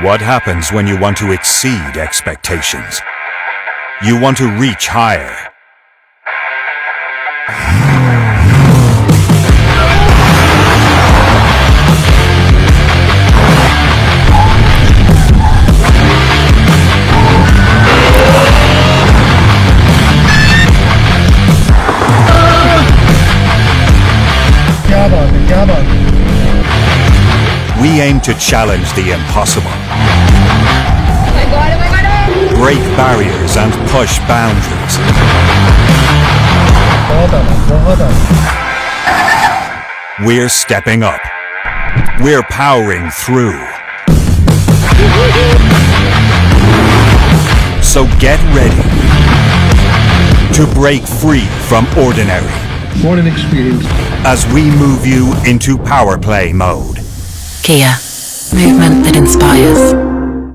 What happens when you want to exceed expectations? You want to reach higher. We aim to challenge the impossible. Break barriers and push boundaries. We're stepping up. We're powering through. So get ready to break free from ordinary. What an experience. As we move you into power play mode. Kia, movement that inspires.